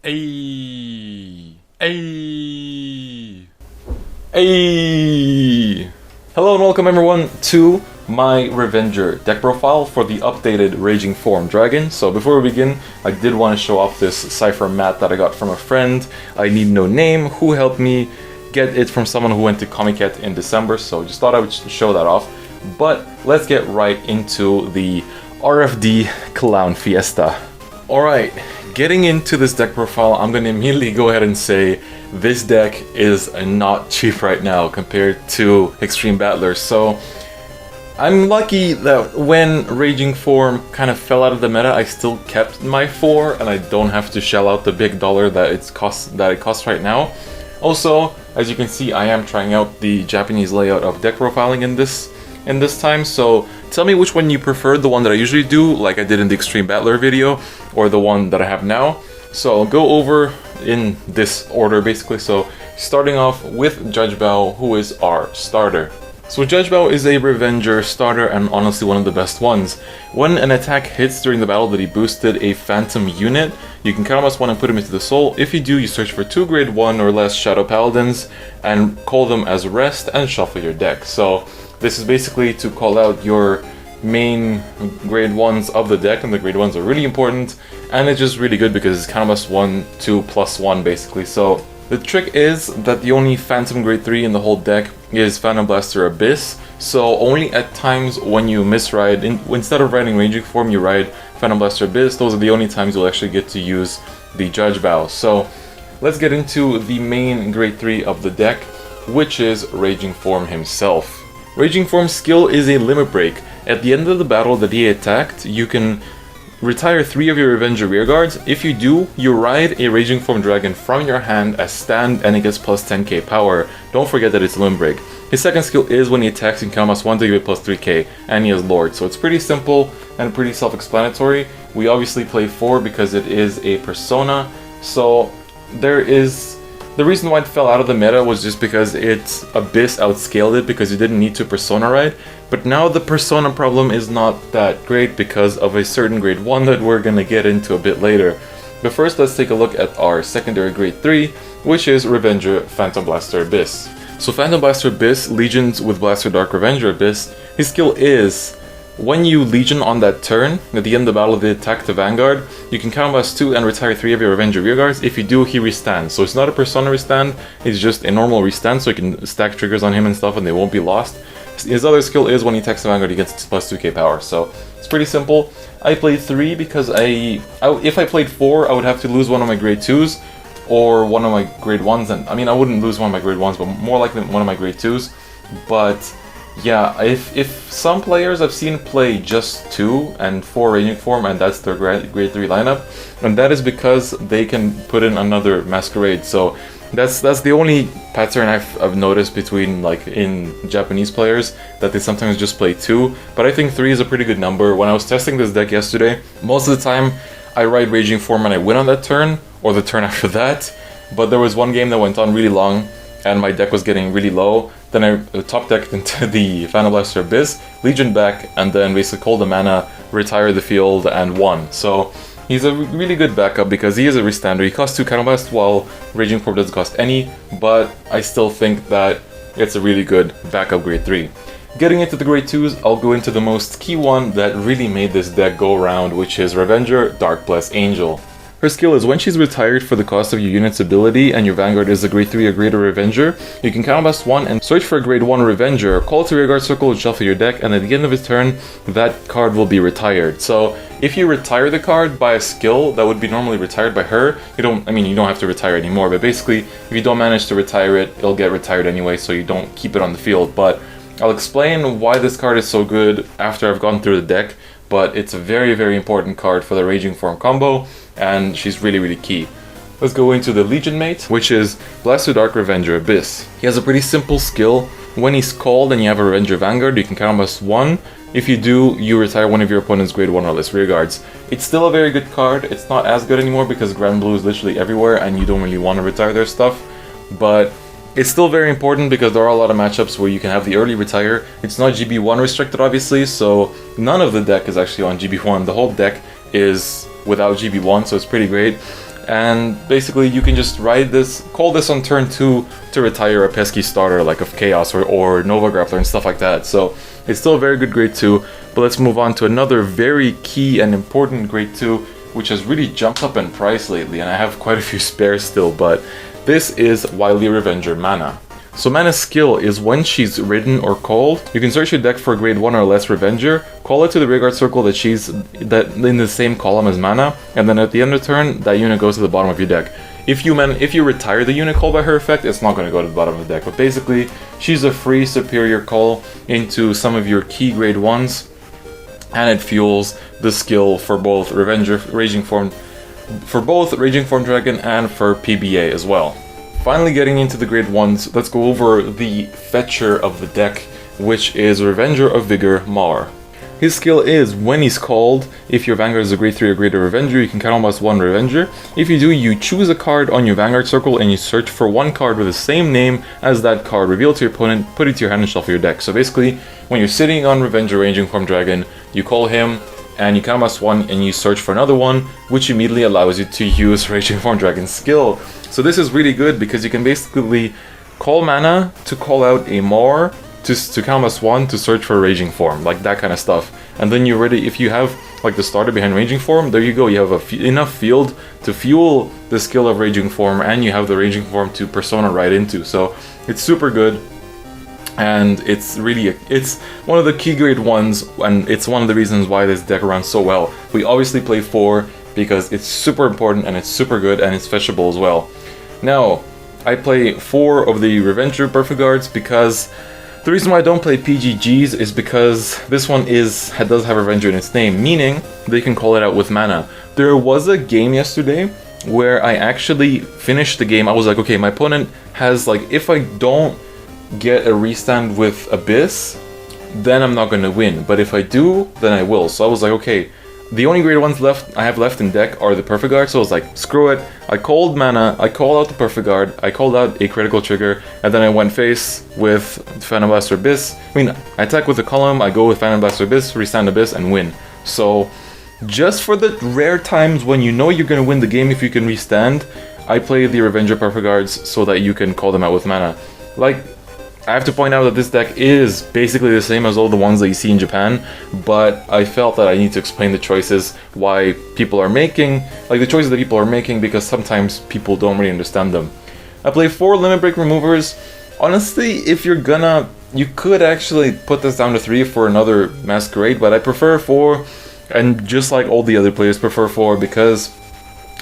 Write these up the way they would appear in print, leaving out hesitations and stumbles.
Hey, hey, hey. Hello and welcome everyone to my Revenger deck profile for the updated Raging Form Dragon. So before we begin, I did want to show off this cipher mat that I got from a friend. I need no name, who helped me get it from someone who went to Comiket in December, so just thought I would show that off. But let's get right into the RFD CLOWN FIESTA. Alright, getting into this deck profile, I'm going to immediately go ahead and say this deck is not cheap right now compared to Extreme Battlers. So I'm lucky that when Raging Form kind of fell out of the meta, I still kept my 4 and I don't have to shell out the big dollar that it costs right now. Also, as you can see, I am trying out the Japanese layout of deck profiling in this time, so tell me which one you prefer, the one that I usually do, like I did in the Extreme Battler video, or the one that I have now. So I'll go over in this order basically, so starting off with Judge Bao, who is our starter. So Judge Bao is a Revenger starter and honestly one of the best ones. When an attack hits during the battle that he boosted a Phantom unit, you can counterblast one and put him into the soul. If you do, you search for 2 grade 1 or less Shadow Paladins and call them as rest and shuffle your deck. So this is basically to call out your main grade 1s of the deck, and the grade 1s are really important, and it's just really good because it's counterblast 1, 2, plus 1 basically. So the trick is that the only Phantom grade 3 in the whole deck is Phantom Blaster Abyss, so only at times when you misride, instead of riding Raging Form, you ride Phantom Blaster Abyss. Those are the only times you'll actually get to use the Judge Bao. So let's get into the main grade 3 of the deck, which is Raging Form himself. Raging Form's skill is a limit break. At the end of the battle that he attacked, you can retire 3 of your Revenger rearguards. If you do, you ride a Raging Form Dragon from your hand as stand and it gets plus 10k power. Don't forget that it's a limit break. His second skill is when he attacks, you can counterblast 1 to give it plus 3k, and he has Lord. So it's pretty simple and pretty self-explanatory. We obviously play 4 because it is a persona, so the reason why it fell out of the meta was just because its Abyss outscaled it because you didn't need to persona ride. But now the persona problem is not that great because of a certain grade 1 that we're gonna get into a bit later. But first let's take a look at our secondary grade 3, which is Revenger Phantom Blaster Abyss. So Phantom Blaster Abyss legions with Blaster Dark Revenger Abyss. His skill is, when you legion on that turn, at the end of the battle they attack the Vanguard, you can counterblast 2 and retire 3 of your Revenger rearguards. If you do, he restands. So it's not a persona restand, it's just a normal restand, so you can stack triggers on him and stuff and they won't be lost. His other skill is when he attacks the Vanguard, he gets plus 2k power. So it's pretty simple. I played 3 because if I played 4, I would have to lose one of my grade 2s or one of my grade 1s. And I mean, I wouldn't lose one of my grade 1s, but more likely one of my grade 2s. But yeah, if some players I've seen play just 2 and 4 Raging Form and that's their grade 3 lineup, and that is because they can put in another Masquerade. So that's the only pattern I've noticed between, like, in Japanese players, that they sometimes just play 2, but I think 3 is a pretty good number. When I was testing this deck yesterday, most of the time I ride Raging Form and I win on that turn, or the turn after that, but there was one game that went on really long and my deck was getting really low. Then I top decked into the Phantom Blaster Abyss, Legion back, and then basically called the mana, retired the field, and won. So he's a really good backup because he is a restander. He costs 2 counterblast while Raging Form doesn't cost any, but I still think that it's a really good backup grade 3. Getting into the grade 2s, I'll go into the most key one that really made this deck go around, which is Revenger Darkbless Angel. Her skill is when she's retired for the cost of your unit's ability and your Vanguard is a grade 3 or greater Revenger, you can counterblast 1 and search for a grade 1 Revenger, call it to rearguard circle and shuffle your deck, and at the end of its turn, that card will be retired. So if you retire the card by a skill that would be normally retired by her, you don't have to retire anymore, but basically if you don't manage to retire it, it'll get retired anyway, so you don't keep it on the field. But I'll explain why this card is so good after I've gone through the deck, but it's a very, very important card for the Raging Form combo, and she's really, really key. Let's go into the Legion mate, which is Blaster Dark Revenger Abyss. He has a pretty simple skill. When he's called and you have a Revenger Vanguard, you can counterblast 1. If you do, you retire one of your opponent's grade 1 or less rearguards. It's still a very good card. It's not as good anymore because Grand Blue is literally everywhere and you don't really want to retire their stuff, but it's still very important because there are a lot of matchups where you can have the early retire. It's not GB1 restricted obviously, so none of the deck is actually on GB1. The whole deck is without GB1, so it's pretty great. and basically you can just ride this, call this on turn 2 to retire a pesky starter like of Chaos or Nova Grappler and stuff like that. So it's still a very good grade 2, but let's move on to another very key and important grade 2, which has really jumped up in price lately, and I have quite a few spares still, but this is Wily Revenger Mana. So Mana's skill is when she's ridden or called, you can search your deck for a grade 1 or less Revenger, call it to the rearguard circle that in the same column as Mana, and then at the end of the turn, that unit goes to the bottom of your deck. If you retire the unit called by her effect, it's not going to go to the bottom of the deck, but basically, she's a free superior call into some of your key grade 1s, and it fuels the skill for both Raging Form Dragon and for PBA as well. Finally getting into the grade 1s, let's go over the fetcher of the deck, which is Revenger of Vigor Mar. His skill is, when he's called, if your Vanguard is a grade 3 or greater Revenger, you can counterblast 1 Revenger. If you do, you choose a card on your Vanguard circle and you search for one card with the same name as that card, reveal it to your opponent, put it to your hand and shuffle your deck. So basically, when you're sitting on Revenger Raging Form Dragon, you call him, and you counterblast 1 and you search for another one, which immediately allows you to use Raging Form Dragon's skill. So this is really good because you can basically call mana to call out a Mar, to counterblast 1 to search for Raging Form, like that kind of stuff. And then you're ready, if you have like the starter behind Raging Form, there you go, you have enough field to fuel the skill of Raging Form, and you have the Raging Form to persona right into. So it's super good. And it's one of the key grade 1s, and it's one of the reasons why this deck runs so well. We obviously play 4 because it's super important and it's super good and it's fetchable as well. Now, I play 4 of the Revenger Perfect Guards because the reason why I don't play PGGs is because this one does have Revenger in its name, meaning they can call it out with mana. There was a game yesterday where I actually finished the game. I was like, okay, my opponent has, like, if I don't get a restand with Abyss, then I'm not going to win, but if I do, then I will. So I was like, okay, the only grade 1s I have left in deck are the Perfect Guard, so I was like, screw it. I called mana, I called out the Perfect Guard, I called out a critical trigger, and then I went face with Phantom Blaster Abyss. I attack with the column, I go with Phantom Blaster Abyss, restand Abyss, and win. So just for the rare times when you know you're going to win the game if you can restand, I play the Revenger Perfect Guards so that you can call them out with mana. Like, I have to point out that this deck is basically the same as all the ones that you see in Japan, but I felt that I need to explain the choices why people are making, like the choices that people are making, because sometimes people don't really understand them. I play 4 Limit Break Removers. Honestly, if you're gonna, you could actually put this down to 3 for another Masquerade, but I prefer 4, and just like all the other players prefer 4, because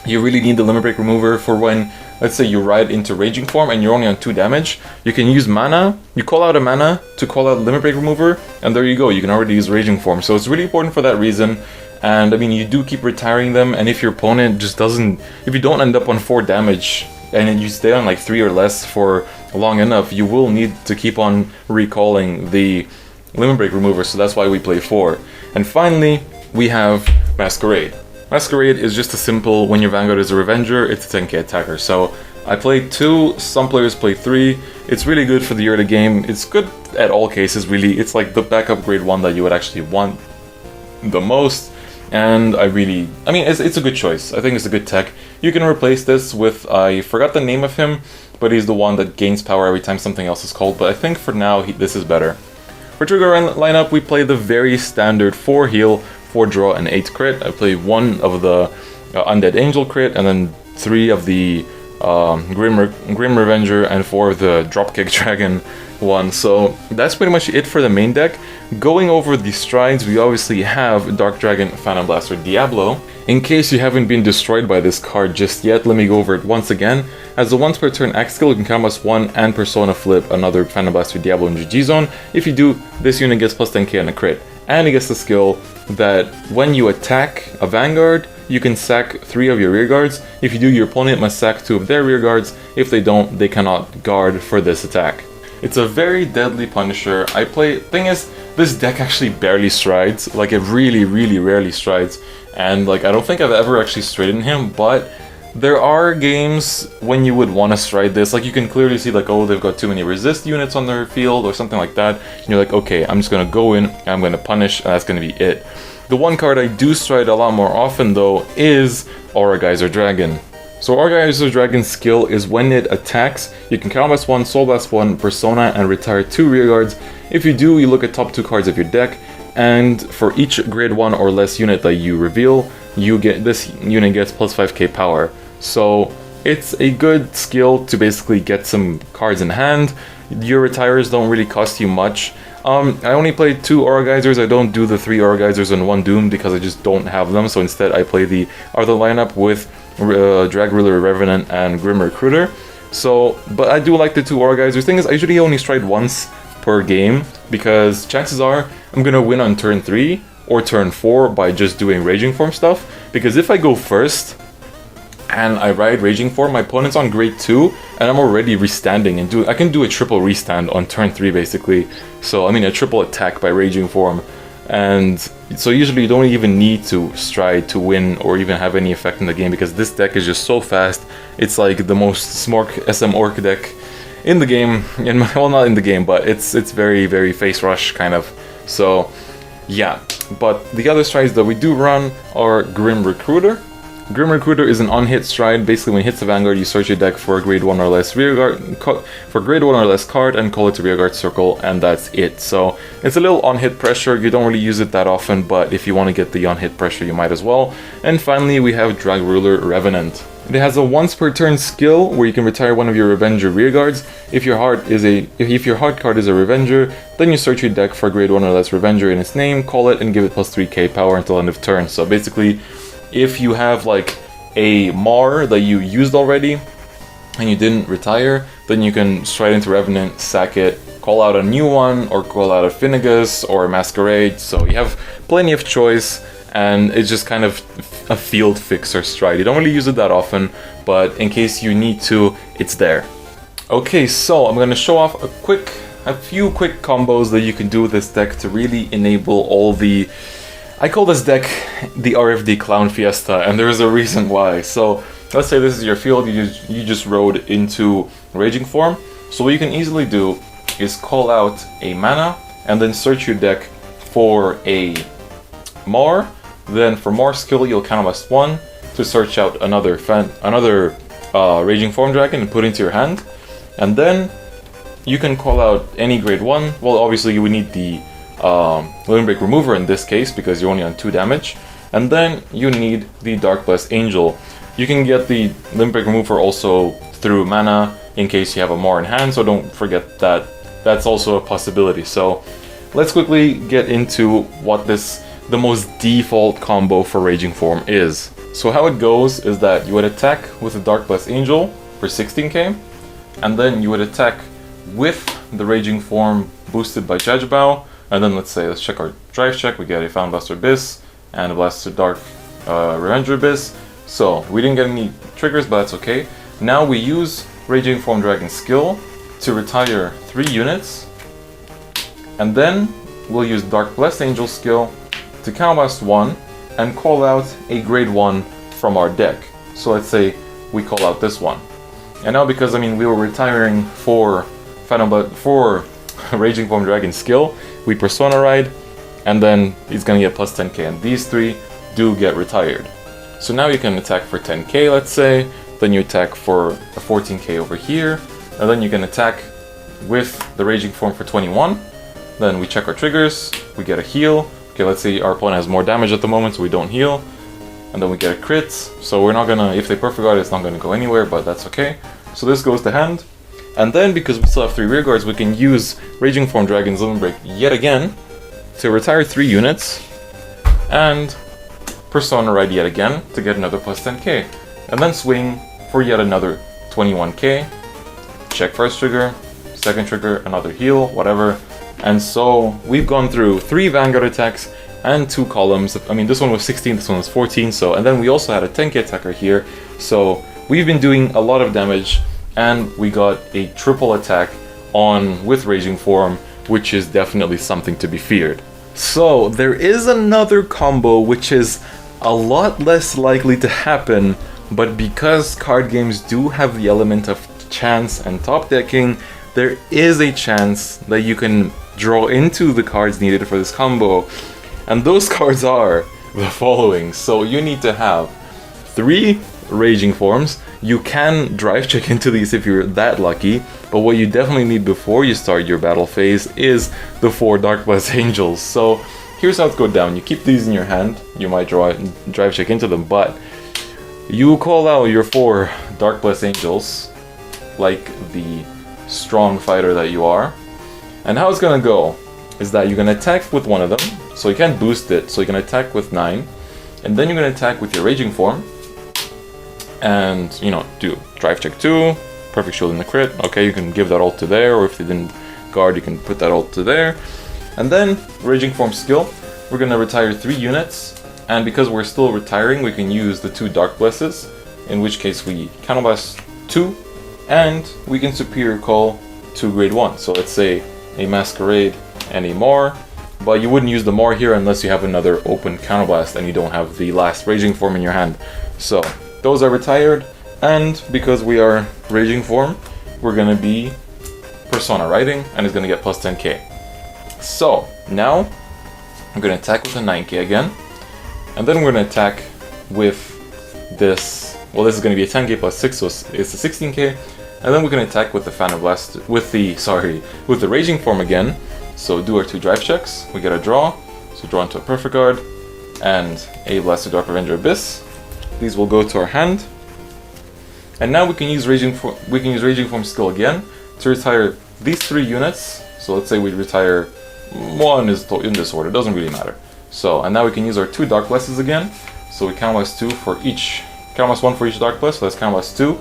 you really need the Limit Break Remover for when, let's say you ride into Raging Form and you're only on 2 damage, you can use mana, you call out a mana to call out Limit Break Remover, and there you go, you can already use Raging Form. So it's really important for that reason, and I mean, you do keep retiring them, and if your opponent just doesn't, if you don't end up on 4 damage, and you stay on like 3 or less for long enough, you will need to keep on recalling the Limit Break Remover, so that's why we play 4. And finally, we have Masquerade. Masquerade is just a simple, when your Vanguard is a Revenger, it's a 10k attacker. So I play 2, some players play 3. It's really good for the early game. It's good at all cases, really. It's like the backup grade 1 that you would actually want the most. And I mean, it's a good choice. I think it's a good tech. You can replace this with, I forgot the name of him, but he's the one that gains power every time something else is called. But I think for now, this is better. For trigger lineup, we play the very standard 4 heal, 4 draw, and 8 crit. I play 1 of the Undead Angel crit, and then 3 of the Grim Revenger, and 4 of the Dropkick Dragon one. So that's pretty much it for the main deck. Going over the strides, we obviously have Dark Dragon, Phantom Blaster, Diablo. In case you haven't been destroyed by this card just yet, let me go over it once again. As a once per turn axe skill, you can combust 1 and Persona Flip another Phantom Blaster, Diablo in GG zone. If you do, this unit gets plus 10k on a crit. And it gets the skill that when you attack a Vanguard, you can sack 3 of your rear guards. If you do, your opponent must sack 2 of their rear guards. If they don't, they cannot guard for this attack. It's a very deadly Punisher. Thing is, this deck actually barely strides. Like, it really, really rarely strides. And like, I don't think I've ever actually stridden him, but there are games when you would want to stride this. Like, you can clearly see, like, oh, they've got too many resist units on their field or something like that. And you're like, okay, I'm just going to go in, and I'm going to punish, and that's going to be it. The one card I do stride a lot more often, though, is Aura Geyser Dragon. So Organizer Dragon's skill is when it attacks, you can Counterblast 1, Soul Blast 1, Persona, and retire 2 rearguards. If you do, you look at top 2 cards of your deck, and for each grade 1 or less unit that you reveal, this unit gets plus 5k power. So it's a good skill to basically get some cards in hand. Your retires don't really cost you much. I only play 2 Aura Geysers. I don't do the 3 Aura Geysers and 1 Doom because I just don't have them. So instead I play the other lineup with Drag Ruler, Revenant, and Grim Recruiter. So, but I do like the 2 Aura Geysers. Thing is, I usually only stride once per game because chances are I'm gonna win on turn 3 or turn 4 by just doing Raging Form stuff. Because if I go first and I ride Raging Form, my opponent's on grade 2 and I'm already restanding and I can do a triple restand on turn 3 basically. So I mean a triple attack by Raging Form, and so usually you don't even need to stride to win or even have any effect in the game because this deck is just so fast. It's like the most Smork SM Orc deck in the game, well, not in the game, but it's very, very face rush kind of. So yeah, but the other strides that we do run are Grim Recruiter. Grim Recruiter is an on-hit stride. Basically, when it hits the Vanguard, you search your deck for a grade 1 or less rearguard, for grade 1 or less card, and call it to rearguard circle, and that's it. So it's a little on-hit pressure. You don't really use it that often, but if you want to get the on-hit pressure, you might as well. And finally, we have Drag Ruler Revenant. It has a once per turn skill where you can retire one of your Revenger rearguards. If your hard card is a Revenger, then you search your deck for a grade 1 or less Revenger in its name, call it, and give it plus 3k power until end of turn. So basically, if you have like a Mar that you used already and you didn't retire, then you can stride into Revenant, sack it, call out a new one, or call out a Finnegas or a Masquerade. So you have plenty of choice, and it's just kind of a field fixer stride. You don't really use it that often, but in case you need to, it's there. Okay, so I'm gonna show off a few quick combos that you can do with this deck to really enable all the... I call this deck the RFD CLOWN FIESTA, and there's a reason why. So let's say this is your field, you just rode into Raging Form. So what you can easily do is call out a mana and then search your deck for a Mar. Then for Mar skill, you'll counterblast 1 to search out another Raging Form Dragon and put it into your hand. And then you can call out any grade 1. Well, obviously you would need the Limit Break Remover in this case because you're only on 2 damage, and then you need the Dark Blessed Angel. You can get the Limit Break Remover also through mana in case you have a Mar in hand, so don't forget that that's also a possibility. So let's quickly get into what the most default combo for Raging Form is. So how it goes is that you would attack with the Dark Blessed Angel for 16k, and then you would attack with the Raging Form boosted by Judge Bow. And then let's check our drive check. We get a Found Blaster Abyss and a Blaster Dark Revenger Abyss. So we didn't get any triggers, but that's okay. Now we use Raging Form Dragon skill to retire 3 units, and then we'll use Dark Blessed Angel skill to counterblast 1 and call out a grade 1 from our deck. So let's say we call out this one. And now because we were retiring for Raging Form Dragon skill, we Persona Ride, and then he's gonna get plus 10k, and these 3 do get retired. So now you can attack for 10k, let's say, then you attack for a 14k over here, and then you can attack with the Raging Form for 21. Then we check our triggers, we get a heal. Okay, let's say our opponent has more damage at the moment, so we don't heal. And then we get a crit, so we're not gonna, if they Perfect Guard, it's not gonna go anywhere, but that's okay. So this goes to hand. And then, because we still have 3 rearguards, we can use Raging Form Dragon's Limit Break yet again to retire 3 units, and Persona Ride yet again to get another plus 10k. And then swing for yet another 21k, check first trigger, second trigger, another heal, whatever. And so we've gone through 3 Vanguard attacks and 2 columns. This one was 16, this one was 14, so, and then we also had a 10k attacker here. So we've been doing a lot of damage, and we got a triple attack on with Raging Form, which is definitely something to be feared. So there is another combo which is a lot less likely to happen, but because card games do have the element of chance and top decking, there is a chance that you can draw into the cards needed for this combo. And those cards are the following. So you need to have 3 Raging Forms. You can drive check into these if you're that lucky, but what you definitely need before you start your battle phase is the 4 Dark Blessed Angels. So here's how it's go down. You keep these in your hand, you might drive check into them, but you call out your 4 Dark Blessed Angels, like the strong fighter that you are. And how it's gonna go is that you're gonna attack with one of them, so you can't boost it, so you can attack with 9, and then you're gonna attack with your Raging Form, and, you know, do drive check 2, perfect shield in the crit. Okay, you can give that ult to there, or if they didn't guard, you can put that ult to there. And then, Raging Form skill, we're gonna retire 3 units, and because we're still retiring, we can use the 2 Dark Blesses, in which case we counterblast 2, and we can Superior Call 2 grade 1. So let's say a Masquerade and a Mar, but you wouldn't use the Mar here unless you have another open counterblast and you don't have the last Raging Form in your hand. So those are retired, and because we are Raging Form, we're gonna be Persona Riding, and it's gonna get plus 10k. So now I'm gonna attack with a 9k again, and then we're gonna attack with this. Well, this is gonna be a 10k plus 6, so it's a 16k. And then we're gonna attack with the Phantom Blast, with the Raging Form again. So do our 2 drive checks. We get a draw, so draw into a Perfect Guard, and a Blasted Dark Revenger Abyss. These will go to our hand. And now we can use Raging Form skill again to retire these 3 units. So let's say we retire 1 is in this order, doesn't really matter. So, and now we can use our 2 Dark Blesses again. So we counterblast 2 for each, counterblast 1 for each Dark Bless, so let's counterblast 2.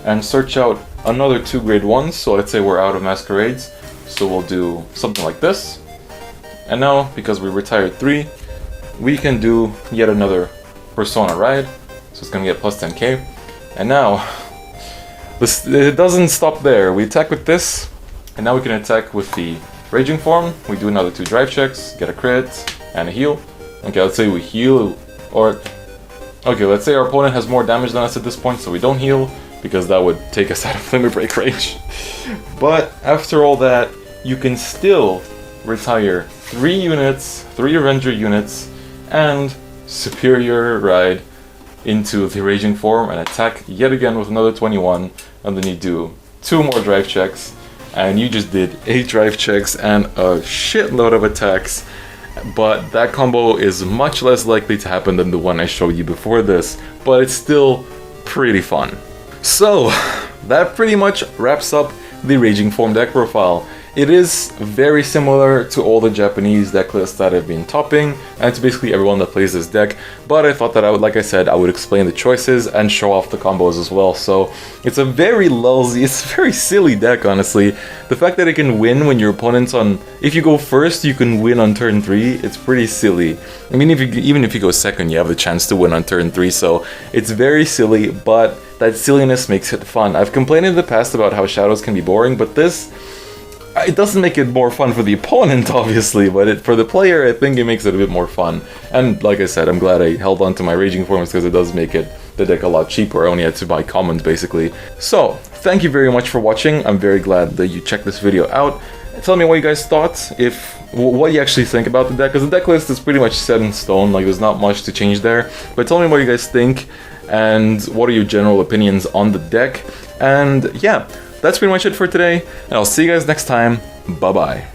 And search out another 2 grade 1s, so let's say we're out of Masquerades, so we'll do something like this. And now, because we retired 3, we can do yet another Persona Ride, so it's gonna get plus 10k. And now, it doesn't stop there. We attack with this, and now we can attack with the Raging Form. We do another 2 drive checks, get a crit, and a heal. Okay, let's say we heal, or... Okay, let's say our opponent has more damage than us at this point, so we don't heal, because that would take us out of limit break range. But after all that, you can still retire 3 units, 3 Avenger units, and Superior Ride into the Raging Form and attack yet again with another 21, and then you do 2 more drive checks, and you just did 8 drive checks and a shitload of attacks. But that combo is much less likely to happen than the one I showed you before this, but it's still pretty fun. So, that pretty much wraps up the Raging Form deck profile. It is very similar to all the Japanese deck lists that I've been topping, and to basically everyone that plays this deck, but I thought that I would, like I said, I would explain the choices and show off the combos as well. So it's a very lulzy, it's a very silly deck, honestly. The fact that it can win when your opponent's on, if you go first, you can win on turn 3, it's pretty silly. I mean, even if you go second, you have the chance to win on turn 3, so it's very silly, but that silliness makes it fun. I've complained in the past about how shadows can be boring, but this, it doesn't make it more fun for the opponent, obviously, but for the player, I think it makes it a bit more fun. And like I said, I'm glad I held on to my Raging Forms because it does make the deck a lot cheaper. I only had to buy commons, basically. So, thank you very much for watching. I'm very glad that you checked this video out. Tell me what you guys thought, what you actually think about the deck, because the deck list is pretty much set in stone, like there's not much to change there. But tell me what you guys think, and what are your general opinions on the deck. And yeah, that's pretty much it for today, and I'll see you guys next time. Bye-bye.